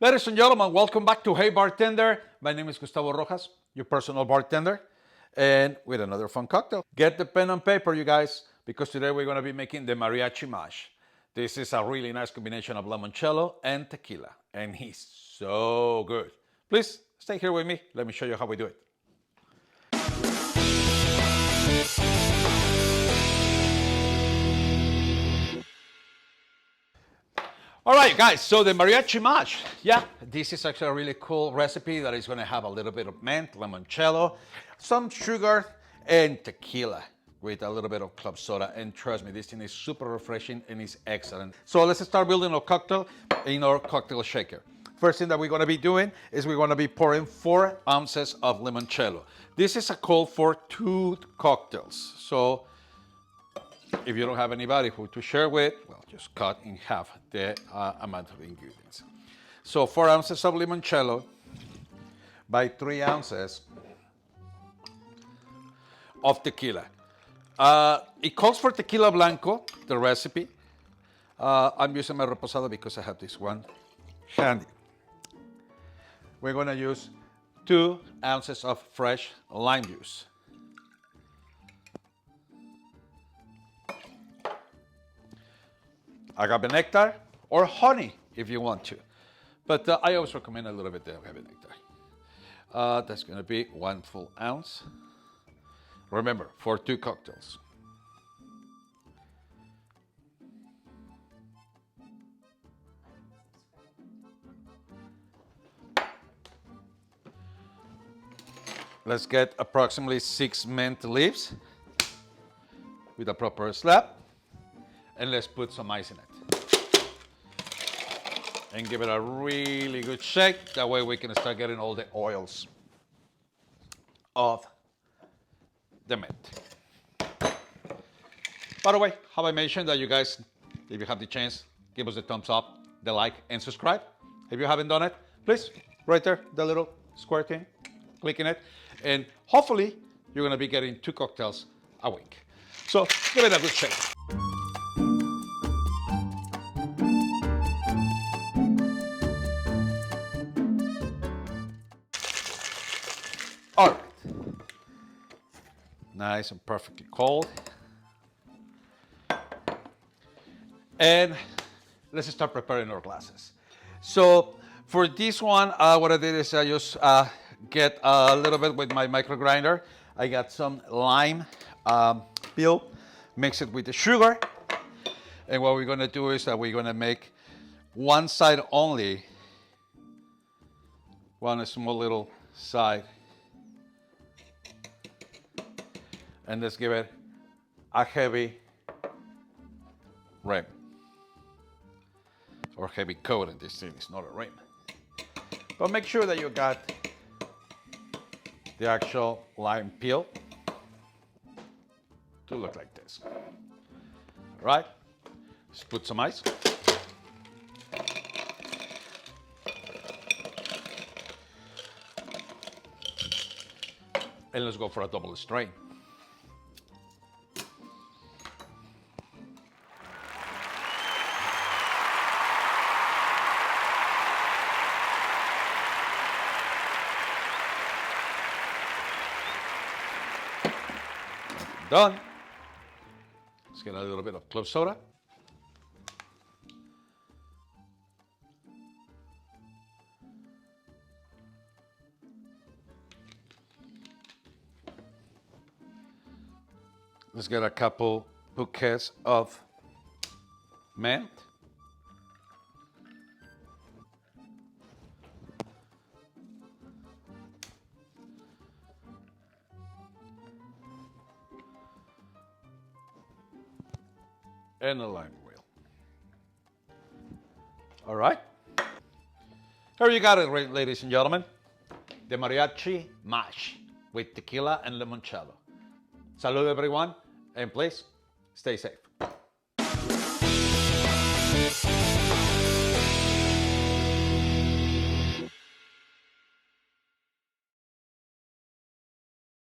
Ladies and gentlemen, welcome back to Hey Bartender. My name is Gustavo Rojas, your personal bartender, and with another fun cocktail. Get the pen and paper, you guys, because today we're going to be making the Mariachi Mash. This is a really nice combination of limoncello and tequila, and he's so good. Please stay here with me. Let me show you how we do it. All right, guys, so the mariachi mash. Yeah, this is actually a really cool recipe that is going to have a little bit of mint, limoncello, some sugar, and tequila with a little bit of club soda. And trust me, this thing is super refreshing and is excellent. So let's start building our cocktail in our cocktail shaker. First thing that we're going to be doing is we're going to be pouring 4 ounces of limoncello. This is a call for 2 cocktails. So if you don't have anybody who to share with, well, just cut in half the amount of ingredients. So 4 ounces of limoncello by 3 ounces of tequila. It calls for tequila blanco, the recipe. I'm using my reposado because I have this one handy. We're going to use 2 ounces of fresh lime juice. Agave nectar or honey if you want to. But I always recommend a little bit of agave nectar. That's going to be 1 full ounce. Remember, for 2 cocktails. Let's get approximately 6 mint leaves with a proper slab. And let's put some ice in it. And give it a really good shake. That way we can start getting all the oils of the mint. By the way, have I mentioned that you guys, if you have the chance, give us a thumbs up, the like, and subscribe. If you haven't done it, please, right there, the little square thing, click in it. And hopefully, you're going to be getting 2 cocktails a week. So give it a good shake. All right, nice and perfectly cold. And let's start preparing our glasses. So for this one, what I did is I just get a little bit with my micro grinder. I got some lime peel, mix it with the sugar. And what we're gonna do is that we're gonna make one side only, one small little side. And let's give it a heavy rim or heavy coat, and this thing is not a rim. But make sure that you got the actual lime peel to look like this. All right, let's put some ice. And let's go for a double strain. Done. Let's get a little bit of club soda. Let's get a couple bouquets of mint. And a lime wheel. All right. Here you got it, ladies and gentlemen. The mariachi mash with tequila and limoncello. Salud, everyone, and please stay safe.